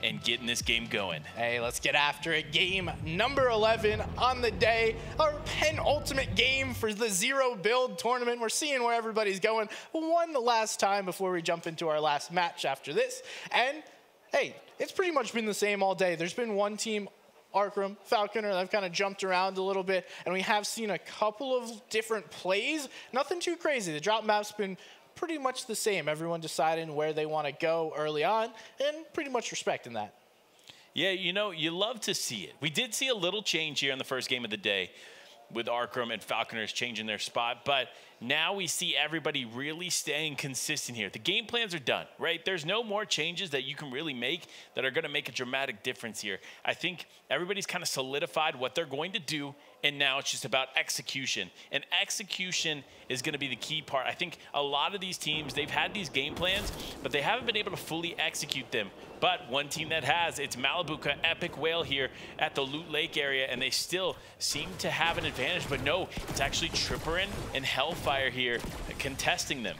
and getting this game going. Hey, let's get after it. Game number 11 on the day. Our penultimate game for the Zero Build tournament. We're seeing where everybody's going. One last time before we jump into our last match after this. And hey, it's pretty much been the same all day. There's been one team, Arkham, Falconer, they've kind of jumped around a little bit, and we have seen a couple of different plays. Nothing too crazy. The drop map's been pretty much the same. Everyone deciding where they want to go early on, and pretty much respecting that. Yeah, you know, you love to see it. We did see a little change here in the first game of the day with Arkham and Falconers changing their spot, but now we see everybody really staying consistent here. The game plans are done, right? There's no more changes that you can really make that are going to make a dramatic difference here. I think everybody's kind of solidified what they're going to do, and now it's just about execution. And execution is going to be the key part. I think a lot of these teams, they've had these game plans, but they haven't been able to fully execute them. But one team that has, it's Malibuca, Epic Whale here at the Loot Lake area, and they still seem to have an advantage. But no, it's actually Tripperin and Hellfire here contesting them.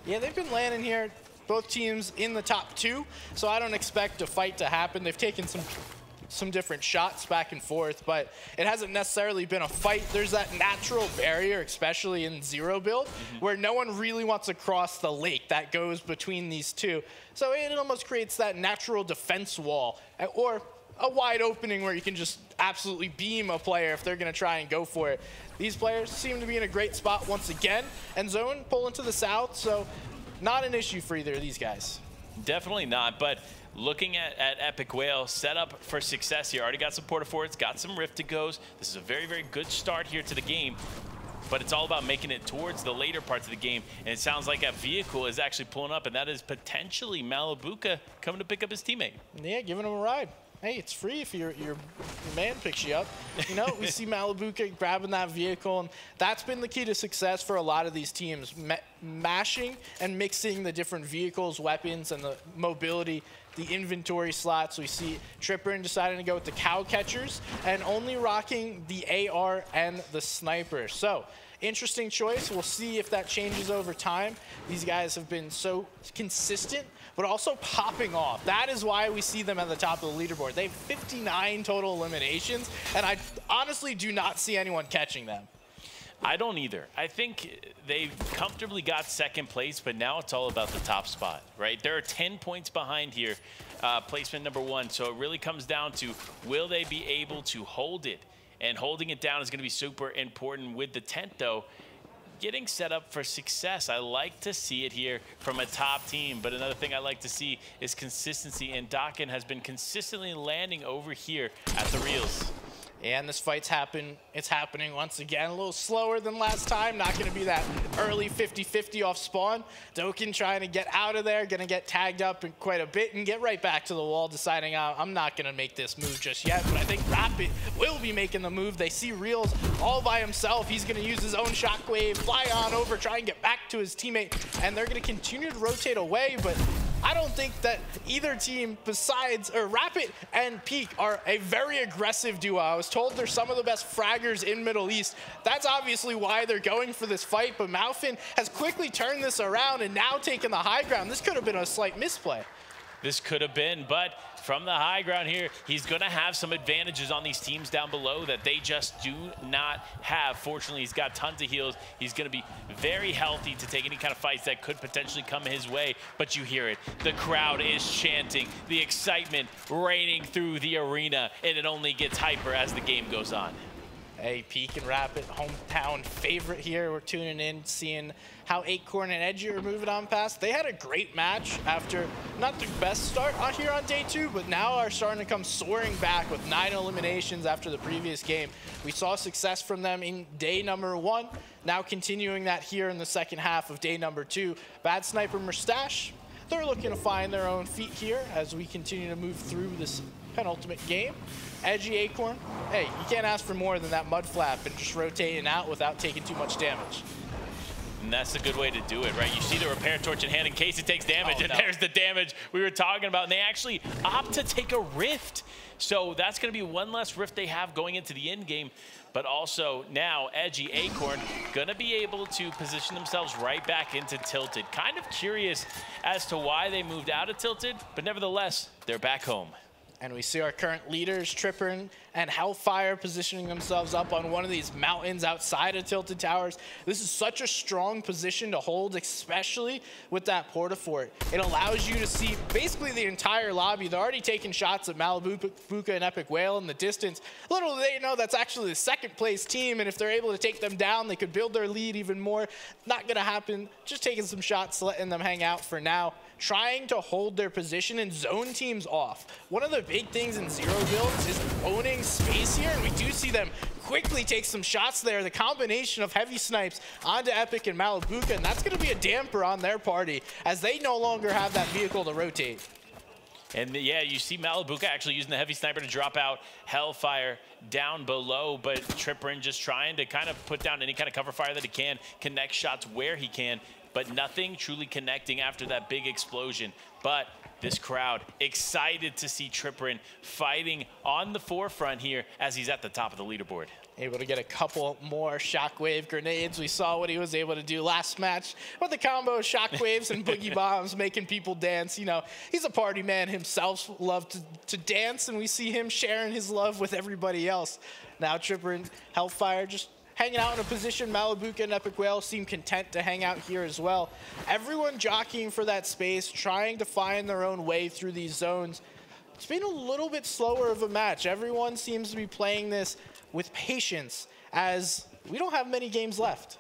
Yeah, they've been landing here, both teams in the top 2, so I don't expect a fight to happen. They've taken some different shots back and forth, but it hasn't necessarily been a fight. There's that natural barrier, especially in Zero Build, where no one really wants to cross the lake that goes between these two. So it almost creates that natural defense wall, or a wide opening where you can just absolutely beam a player if they're going to try and go for it. These players seem to be in a great spot once again, and Zone pulling to the south, so not an issue for either of these guys. Definitely not, but looking at Epic Whale, set up for success here. Already got some Portaforts, got some Rift to goes. This is a very, very good start here to the game, but it's all about making it towards the later parts of the game. And it sounds like a vehicle is actually pulling up, and that is potentially Malibuca coming to pick up his teammate. Yeah, giving him a ride. Hey, it's free if your man picks you up. You know, we see Malibuca grabbing that vehicle, and that's been the key to success for a lot of these teams, mashing and mixing the different vehicles, weapons, and the mobility, the inventory slots. We see Tripperin deciding to go with the cow catchers and only rocking the AR and the sniper. So, interesting choice. We'll see if that changes over time. These guys have been so consistent, but also popping off. That is why we see them at the top of the leaderboard. They have 59 total eliminations, and I honestly do not see anyone catching them. I don't either. I think they've comfortably got second place, but now it's all about the top spot, right? There are 10 points behind here, placement number 1. So it really comes down to, will they be able to hold it? And holding it down is going to be super important with the tent, though. Getting set up for success. I like to see it here from a top team, but another thing I like to see is consistency, and Dakin has been consistently landing over here at the reels. And this fight's it's happening once again, a little slower than last time. Not going to be that early 50-50 off spawn. Dokin trying to get out of there, going to get tagged up in quite a bit and get right back to the wall, deciding I'm not going to make this move just yet. But I think Rapid will be making the move. They see Reels all by himself. He's going to use his own shockwave, fly on over, try and get back to his teammate. And they're going to continue to rotate away, but I don't think that either team besides, Rapid and Peak are a very aggressive duo. I was told they're some of the best fraggers in Middle East. That's obviously why they're going for this fight, but Malfin has quickly turned this around and now taken the high ground. This could have been a slight misplay. This could have been, but from the high ground here, he's going to have some advantages on these teams down below that they just do not have. Fortunately, he's got tons of heals. He's going to be very healthy to take any kind of fights that could potentially come his way, but you hear it. The crowd is chanting, the excitement raining through the arena, and it only gets hyper as the game goes on. Hey, Peak and Rapid, hometown favorite here. We're tuning in, seeing how Acorn and Edgy are moving on past. They had a great match after not the best start here on day 2, but now are starting to come soaring back with 9 eliminations after the previous game. We saw success from them in day number 1, now continuing that here in the second half of day number 2. Bad Sniper Mustache, they're looking to find their own feet here as we continue to move through this penultimate game. Edgy Acorn, hey, you can't ask for more than that mud flap and just rotating out without taking too much damage. And that's a good way to do it, right? You see the repair torch in hand in case it takes damage, Oh, and no. there's the damage we were talking about. And they actually opt to take a rift. So that's going to be one less rift they have going into the end game. But also now Edgy Acorn going to be able to position themselves right back into Tilted. Kind of curious as to why they moved out of Tilted, but nevertheless, they're back home. And we see our current leaders, Tripper and Hellfire, positioning themselves up on one of these mountains outside of Tilted Towers. This is such a strong position to hold, especially with that Portafort. It allows you to see basically the entire lobby. They're already taking shots at Malibuca and Epic Whale in the distance. Little do they know that's actually the second place team, and if they're able to take them down, they could build their lead even more. Not gonna happen. Just taking some shots, letting them hang out for now. Trying to hold their position and zone teams off. One of the big things in Zero builds is owning space here, and we do see them quickly take some shots there. The combination of heavy snipes onto Epic and Malibuca, and that's going to be a damper on their party as they no longer have that vehicle to rotate. And yeah, you see Malibuca actually using the heavy sniper to drop out Hellfire down below, but Tripperin just trying to kind of put down any kind of cover fire that he can, connect shots where he can, but nothing truly connecting after that big explosion. But this crowd excited to see Tripperin fighting on the forefront here as he's at the top of the leaderboard. Able to get a couple more shockwave grenades. We saw what he was able to do last match with the combo of shockwaves and boogie bombs, making people dance. You know, he's a party man himself, loved to dance, and we see him sharing his love with everybody else. Now Tripper and Hellfire just hanging out in a position. Malibuca and Epic Whale seem content to hang out here as well. Everyone jockeying for that space, trying to find their own way through these zones. It's been a little bit slower of a match. Everyone seems to be playing this with patience as we don't have many games left.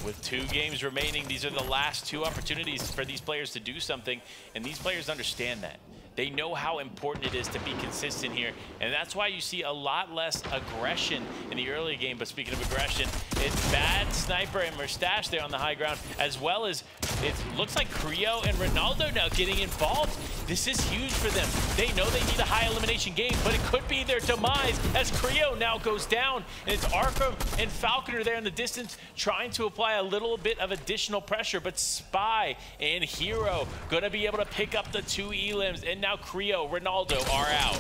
With 2 games remaining, these are the last 2 opportunities for these players to do something, and these players understand that. They know how important it is to be consistent here, and that's why you see a lot less aggression in the early game. But speaking of aggression, it's Bad, Sniper, and Mustache there on the high ground, as well as it looks like Creo and Ronaldo now getting involved. This is huge for them. They know they need a high elimination game, but it could be their demise as Creo now goes down, and it's Arkham and Falconer there in the distance trying to apply a little bit of additional pressure, but Spy and Hero gonna be able to pick up the 2 elims, and now Creo, Ronaldo are out.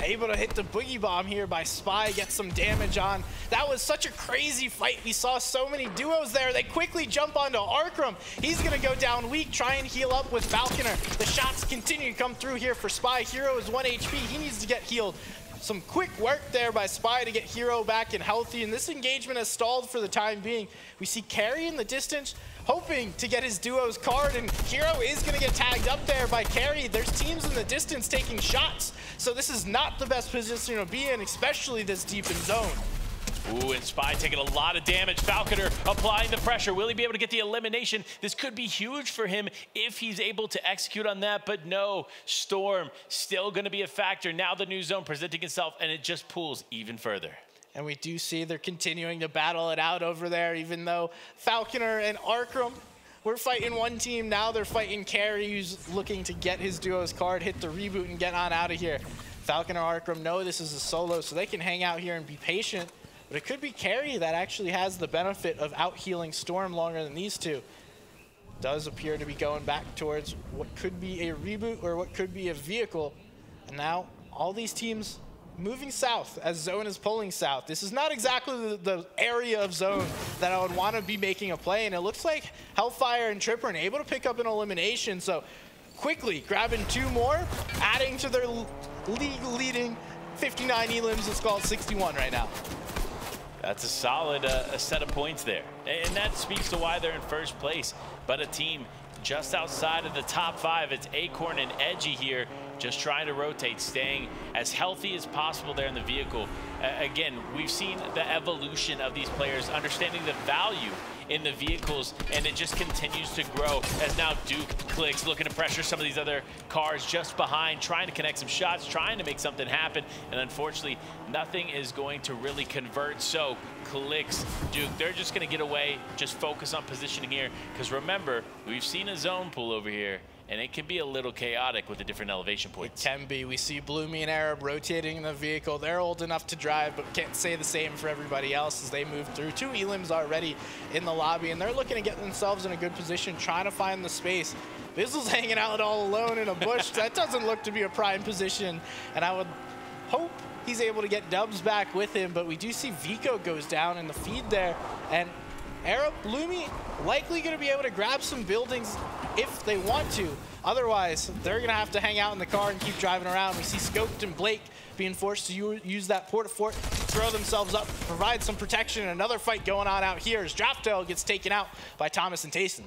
Able to hit the boogie bomb here by Spy, get some damage on. That was such a crazy fight. We saw so many duos there. They quickly jump onto Arkham. He's gonna go down weak, try and heal up with Falconer. The shots continue to come through here for Spy. Hero is 1 HP, he needs to get healed. Some quick work there by Spy to get Hero back and healthy, and this engagement has stalled for the time being. We see Carry in the distance, hoping to get his duo's card, and Hero is going to get tagged up there by Carry. There's teams in the distance taking shots, so this is not the best position to be in, especially this deep in zone. Ooh, and Spy taking a lot of damage. Falconer applying the pressure. Will he be able to get the elimination? This could be huge for him if he's able to execute on that, but no. Storm still going to be a factor. Now the new zone presenting itself, and it just pulls even further. And we do see they're continuing to battle it out over there, even though Falconer and Arkham were fighting one team. Now they're fighting Carry, who's looking to get his duo's card, hit the reboot, and get on out of here. Falconer and Arkham know this is a solo, so they can hang out here and be patient. But it could be Carry that actually has the benefit of out-healing Storm longer than these two. Does appear to be going back towards what could be a reboot or what could be a vehicle. And now all these teams moving south as Zone is pulling south. This is not exactly the area of Zone that I would want to be making a play, and it looks like Hellfire and Tripper are able to pick up an elimination. So quickly grabbing 2 more, adding to their league-leading 59 elims. It's called 61 right now. That's a solid a set of points there. And that speaks to why they're in first place. But a team just outside of the top 5, it's Acorn and Edgy here, just trying to rotate, staying as healthy as possible there in the vehicle. Again, we've seen the evolution of these players, understanding the value in the vehicles, and it just continues to grow as now Duke clicks, looking to pressure some of these other cars just behind, trying to connect some shots, trying to make something happen, and unfortunately, nothing is going to really convert. So clicks, Duke, they're just gonna get away, just focus on positioning here, because remember, we've seen a zone pull over here, and it can be a little chaotic with the different elevation points. It can be. We see Bloomy and Arab rotating the vehicle. They're old enough to drive, but can't say the same for everybody else as they move through. 2 elims already in the lobby, and they're looking to get themselves in a good position, trying to find the space. Bizzle's hanging out all alone in a bush. That doesn't look to be a prime position, and I would hope he's able to get dubs back with him, but we do see Vico goes down in the feed there, and Arab, Bloomy likely going to be able to grab some buildings if they want to. Otherwise, they're going to have to hang out in the car and keep driving around. We see Scoped and Blake being forced to use that port-a-fort, throw themselves up, provide some protection. Another fight going on out here as Draftel gets taken out by Thomas and Tayson.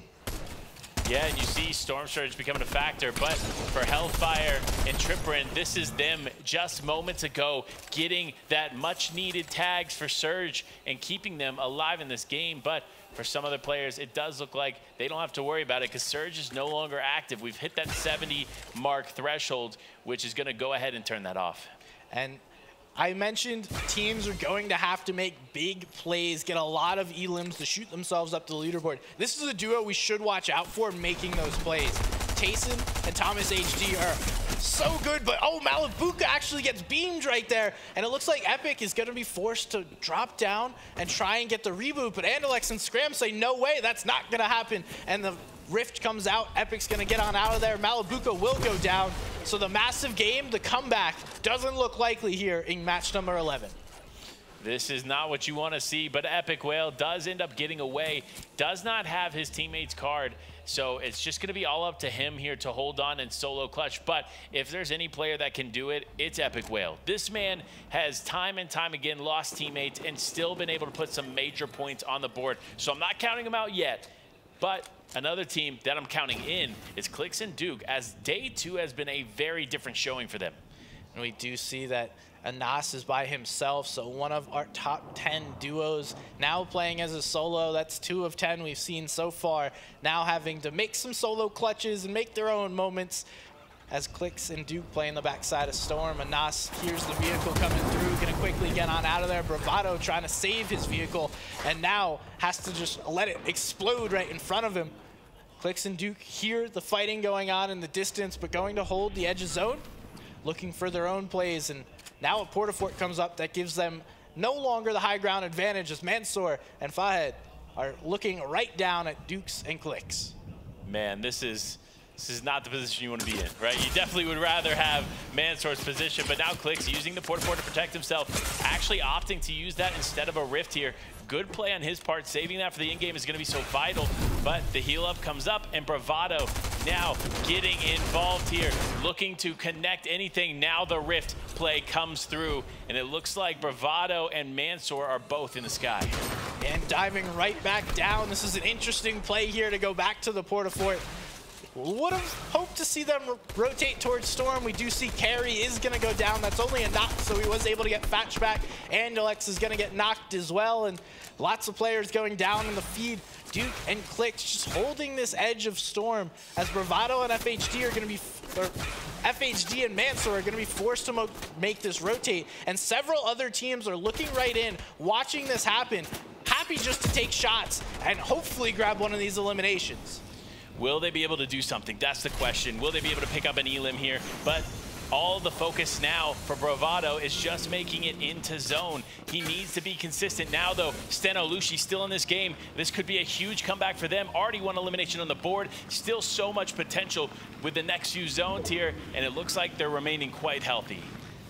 Yeah, and you see Storm Surge becoming a factor, but for Hellfire and Tripperin, this is them just moments ago getting that much-needed tags for Surge and keeping them alive in this game. But for some other players, it does look like they don't have to worry about it because Surge is no longer active. We've hit that 70 mark threshold, which is going to go ahead and turn that off. And I mentioned teams are going to have to make big plays, get a lot of elims to shoot themselves up the leaderboard. This is a duo we should watch out for making those plays. Tayson and Thomas HD are so good, but oh, Malabuka actually gets beamed right there, and it looks like Epic is going to be forced to drop down and try and get the reboot, but Andalex and Scram say, no way, that's not going to happen, and the Rift comes out. Epic's going to get on out of there. Malabuka will go down. So the massive game, the comeback, doesn't look likely here in match number 11. This is not what you want to see, but Epic Whale does end up getting away, does not have his teammate's card, so it's just going to be all up to him here to hold on and solo clutch. But if there's any player that can do it, it's Epic Whale. This man has time and time again lost teammates and still been able to put some major points on the board, so I'm not counting him out yet. But another team that I'm counting in is Clix and Duke, as day 2 has been a very different showing for them. And we do see that Anas is by himself, so one of our top 10 duos now playing as a solo. That's 2 of 10 we've seen so far, now having to make some solo clutches and make their own moments as Clix and Duke play in the backside of Storm. Anas hears the vehicle coming through, gonna quickly get on out of there. Bravado trying to save his vehicle, and now has to just let it explode right in front of him. Clix and Duke hear the fighting going on in the distance, but going to hold the edge of zone, looking for their own plays, and now a port-a-fort comes up that gives them no longer the high ground advantage as Mansour and Fahed are looking right down at Dukes and Clix. Man, this is not the position you want to be in, right? You definitely would rather have Mansour's position, but now Clix using the port-a-fort to protect himself, actually opting to use that instead of a Rift here. Good play on his part. Saving that for the in-game is going to be so vital, but the heal-up comes up, and Bravado now getting involved here, looking to connect anything. Now the Rift play comes through, and it looks like Bravado and Mansour are both in the sky. And diving right back down. This is an interesting play here to go back to the port-a-fort. Would have hoped to see them rotate towards Storm. We do see Carry is going to go down. That's only a knock, so he was able to get Fatch back. Andalex is going to get knocked as well, and lots of players going down in the feed. Duke and Clix just holding this edge of Storm as Bravado and FHD are going to be, or FHD and Mansour are going to be forced to make this rotate, and several other teams are looking right in, watching this happen, happy just to take shots and hopefully grab one of these eliminations. Will they be able to do something? That's the question. Will they be able to pick up an elim here? But all the focus now for Bravado is just making it into zone. He needs to be consistent. Now, though, Steno Lushi still in this game. This could be a huge comeback for them. Already one elimination on the board. Still so much potential with the next few zones here, and it looks like they're remaining quite healthy.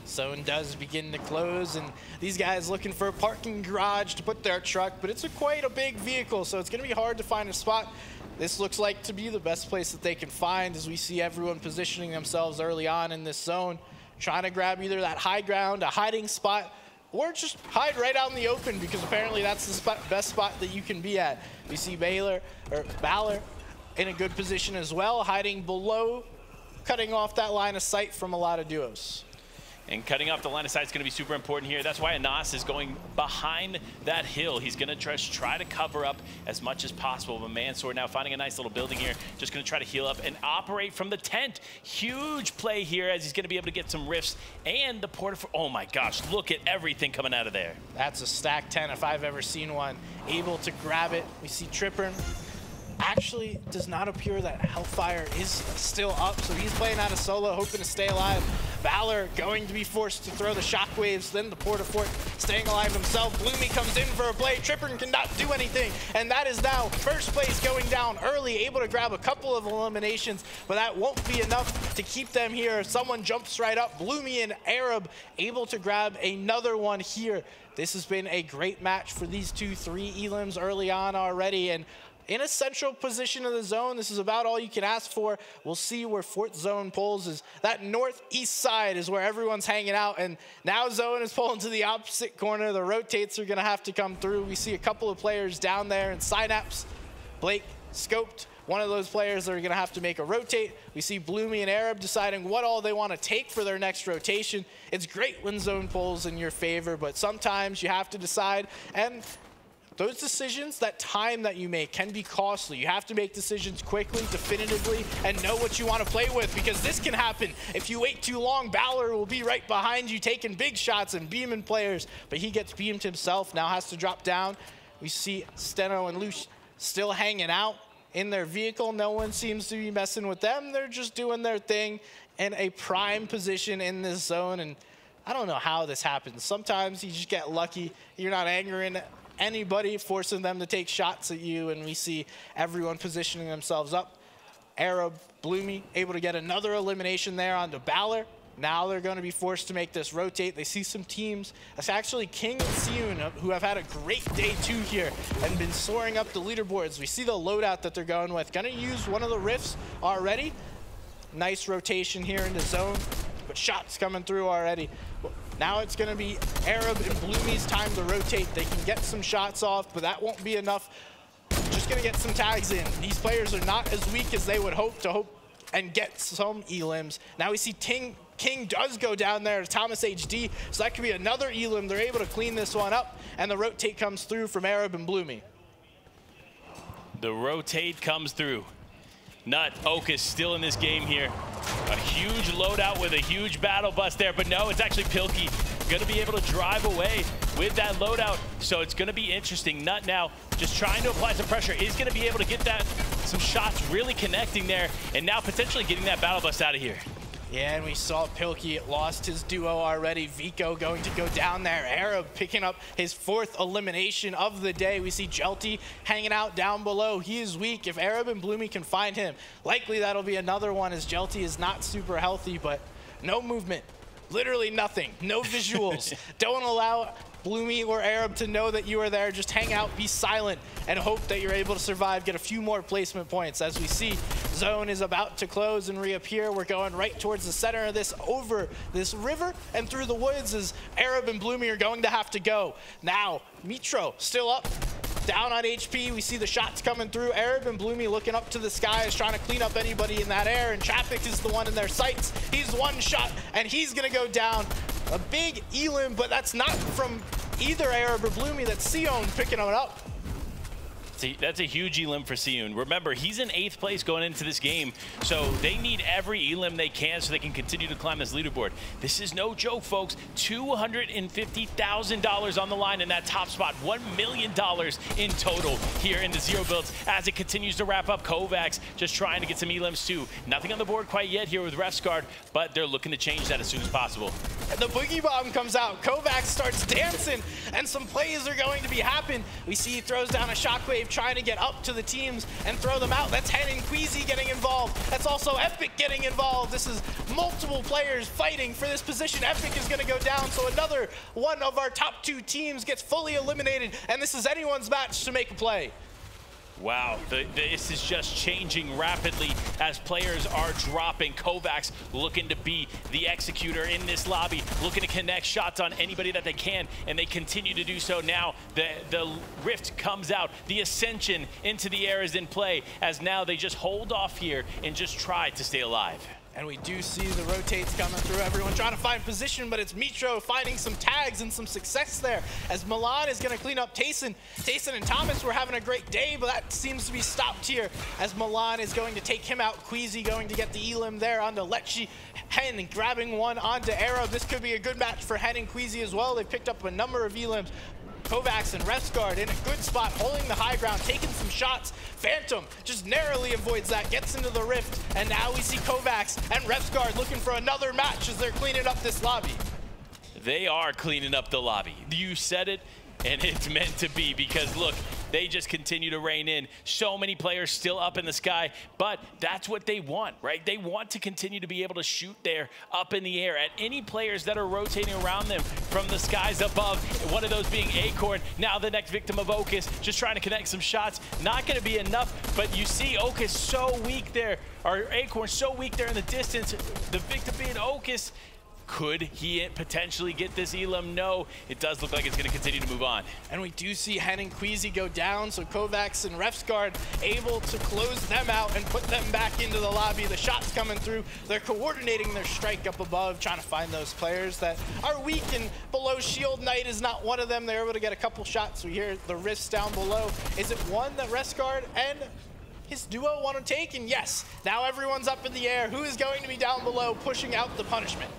Zone does begin to close, and these guys looking for a parking garage to put their truck, but it's quite a big vehicle, so it's going to be hard to find a spot. This looks like to be the best place that they can find as we see everyone positioning themselves early on in this zone, trying to grab either that high ground, a hiding spot, or just hide right out in the open because apparently that's the best spot that you can be at. We see Balor in a good position as well, hiding below, cutting off that line of sight from a lot of duos. And cutting off the line of sight is going to be super important here. That's why Anas is going behind that hill. He's going to try to cover up as much as possible. But Mansour now finding a nice little building here. Just going to try to heal up and operate from the tent. Huge play here as he's going to be able to get some rifts. And the port-a-fort. Oh my gosh, look at everything coming out of there. That's a stack 10 if I've ever seen one. Able to grab it. We see Tripper actually does not appear that Hellfire is still up, so he's playing out of solo, hoping to stay alive. Valor going to be forced to throw the shockwaves, then the Portafort staying alive himself. Bloomy comes in for a play. Tripper cannot do anything, and that is now first place going down early, able to grab a couple of eliminations, but that won't be enough to keep them here. Someone jumps right up. Bloomy and Arab able to grab another one here. This has been a great match for these 2-3 elims early on already, and in a central position of the zone. This is about all you can ask for. We'll see where fourth zone pulls. Is that northeast side is where everyone's hanging out, and now zone is pulling to the opposite corner. The rotates are gonna have to come through. We see a couple of players down there, and Synapse, Blake, scoped one of those players that are gonna have to make a rotate. We see Bloomy and Arab deciding what all they wanna take for their next rotation. It's great when zone pulls in your favor, but sometimes you have to decide, and those decisions, that time that you make can be costly. You have to make decisions quickly, definitively, and know what you want to play with, because this can happen. If you wait too long, Balor will be right behind you taking big shots and beaming players, but he gets beamed himself, now has to drop down. We see Steno and Lush still hanging out in their vehicle. No one seems to be messing with them. They're just doing their thing in a prime position in this zone, and I don't know how this happens. Sometimes you just get lucky. You're not angering anybody, forcing them to take shots at you, and we see everyone positioning themselves up. Arab, Bloomy, able to get another elimination there onto Balor. Now they're going to be forced to make this rotate. They see some teams. That's actually King and Siyun, who have had a great day two here and been soaring up the leaderboards. We see the loadout that they're going with. Going to use one of the rifts already. Nice rotation here in the zone, but shots coming through already. Now it's going to be Arab and Bloomy's time to rotate. They can get some shots off, but that won't be enough. Just going to get some tags in. These players are not as weak as they would hope and get some elims. Now we see King does go down there to Thomas HD, so that could be another elim. They're able to clean this one up, and the rotate comes through from Arab and Bloomy. The rotate comes through. Nut, Oak is still in this game here. A huge loadout with a huge battle bus there, but no, it's actually Pilkey going to be able to drive away with that loadout. So it's going to be interesting. Nut now just trying to apply some pressure, is going to be able to get that, some shots really connecting there, and now potentially getting that battle bus out of here. Yeah, and we saw Pilkey lost his duo already. Vico going to go down there. Arab picking up his fourth elimination of the day. We see Jelty hanging out down below. He is weak. If Arab and Bloomy can find him, likely that'll be another one, as Jelty is not super healthy, but no movement. Literally nothing. No visuals. Don't allow Bloomy or Arab to know that you are there. Just hang out, be silent, and hope that you're able to survive, get a few more placement points. As we see, zone is about to close and reappear. We're going right towards the center of this, over this river and through the woods, as Arab and Bloomy are going to have to go. Now, Mitro still up, down on HP. We see the shots coming through. Arab and Bloomy looking up to the skies, trying to clean up anybody in that air, and Traffic is the one in their sights. He's one shot, and he's gonna go down. A big elim, but that's not from either Arab or Bloomy. That's Sion picking it up. See, that's a huge elim for Siyun. Remember, he's in 8th place going into this game, so they need every elim they can so they can continue to climb this leaderboard. This is no joke, folks. $250,000 on the line in that top spot. $1 million in total here in the Zero Builds as it continues to wrap up. Kovacs just trying to get some elims too. Nothing on the board quite yet here with Ref's Guard, but they're looking to change that as soon as possible. And the Boogie Bomb comes out. Kovacs starts dancing, and some plays are going to be happening. We see he throws down a shockwave, trying to get up to the teams and throw them out. That's Hen and Queasy getting involved. That's also Epic getting involved. This is multiple players fighting for this position. Epic is going to go down, so another one of our top 2 teams gets fully eliminated, and this is anyone's match to make a play. Wow, this is just changing rapidly as players are dropping. Kovacs looking to be the executor in this lobby, looking to connect shots on anybody that they can, and they continue to do so. Now the rift comes out, the ascension into the air is in play, as now they just hold off here and just try to stay alive. And we do see the rotates coming through. Everyone trying to find position, but it's Mitro finding some tags and some success there, as Milan is going to clean up Tayson. Tayson and Thomas were having a great day, but that seems to be stopped here, as Milan is going to take him out. Queasy going to get the elim there onto Lecce. Hen grabbing one onto Arab. This could be a good match for Hen and Queasy as well. They've picked up a number of elims. Kovacs and Refsguard in a good spot, holding the high ground, taking some shots. Phantom just narrowly avoids that, gets into the rift, and now we see Kovacs and Refsguard looking for another match as they're cleaning up this lobby. They are cleaning up the lobby. You said it, and it's meant to be, because look, they just continue to rein in. So many players still up in the sky, but that's what they want, right? They want to continue to be able to shoot there up in the air at any players that are rotating around them from the skies above. One of those being Acorn, now the next victim of Okus, just trying to connect some shots. Not going to be enough, but you see Okus so weak there, or Acorn so weak there in the distance. The victim being Okus. Could he potentially get this Elam? No, it does look like it's going to continue to move on. And we do see Hen and Queasy go down, so Kovacs and Refsguard able to close them out and put them back into the lobby. The shots coming through. They're coordinating their strike up above, trying to find those players that are weak and below shield. Knight is not one of them. They're able to get a couple shots. We hear the rifts down below. Is it one that Refsguard and his duo want to take? And yes, now everyone's up in the air. Who is going to be down below pushing out the punishment?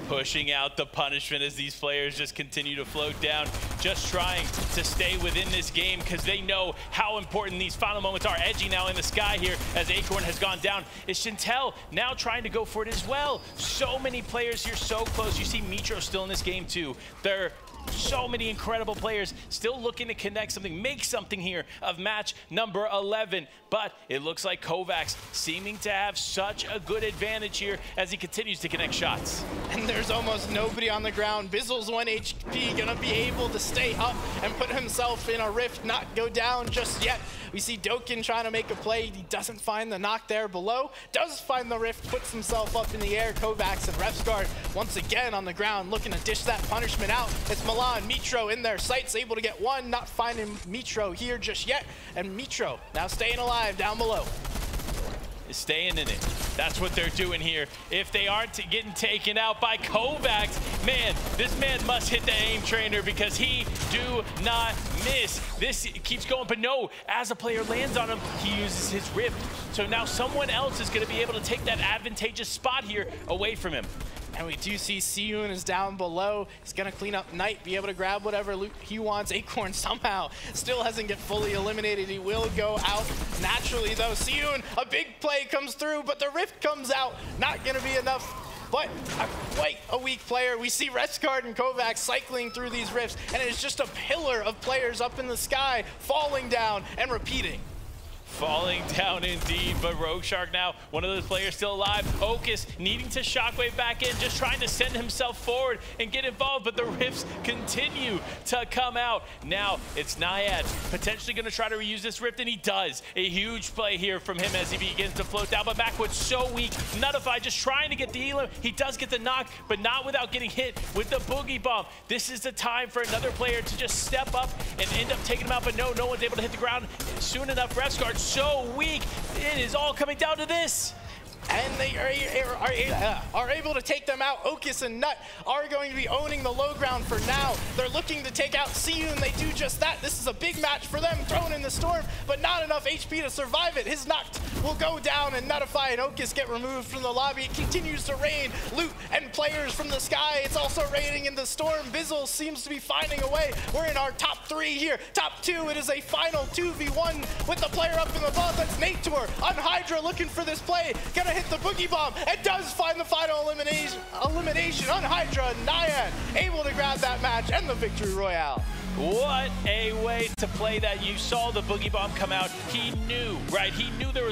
Pushing out the punishment as these players just continue to float down, just trying to stay within this game because they know how important these final moments are. Edgy now in the sky here as Acorn has gone down. Is Chantel now trying to go for it as well? So many players here so close. You see Mitro still in this game too. They're so many incredible players still looking to connect something, make something here of match number 11. But it looks like Kovacs seeming to have such a good advantage here as he continues to connect shots. And there's almost nobody on the ground. Bizzle's 1 HP, gonna be able to stay up and put himself in a rift, not go down just yet. We see Dokin trying to make a play. He doesn't find the knock there below, does find the rift, puts himself up in the air. Kovacs and Refsguard once again on the ground looking to dish that punishment out. It's Milan, Mitro in their sights, able to get one, not finding Mitro here just yet. And Mitro now staying alive down below. Staying in it. That's what they're doing here. If they aren't getting taken out by Kovacs, man, this man must hit the aim trainer because he do not miss. This keeps going, but no, as a player lands on him, he uses his rift. So now someone else is going to be able to take that advantageous spot here away from him. And we do see Siyun is down below. He's going to clean up Knight, be able to grab whatever loot he wants. Acorn somehow still hasn't get fully eliminated. He will go out naturally, though. Siyun, a big play comes through, but the rift comes out. Not going to be enough, but quite a weak player. We see Refsguard and Kovacs cycling through these rifts, and it's just a pillar of players up in the sky, falling down and repeating. Falling down indeed, but Rogue Shark now, one of those players still alive. Okus needing to shockwave back in, just trying to send himself forward and get involved, but the rifts continue to come out. Now it's Naiad potentially going to try to reuse this rift, and he does. A huge play here from him as he begins to float down, but backwards so weak. Nuttify just trying to get the Elam. He does get the knock, but not without getting hit with the Boogie Bomb. This is the time for another player to just step up and end up taking him out, but no one's able to hit the ground soon enough. Refsguard so weak. It is all coming down to this. And they are able to take them out. Okus and Nut are going to be owning the low ground for now. They're looking to take out Siyun. They do just that. This is a big match for them, thrown in the storm, but not enough HP to survive it. His knocked will go down, and Nuttify and Okus get removed from the lobby. It continues to rain loot and players from the sky. It's also raining in the storm. Bizzle seems to be finding a way. We're in our top 3 here. Top 2, it is a final 2v1 with the player up in the above. That's Nate Tour on Hydra looking for this play. Gonna hit the Boogie Bomb and does find the final elimination on Hydra. Naiad able to grab that match and the victory royale. What a way to play that. You saw the Boogie Bomb come out. He knew, right? He knew there was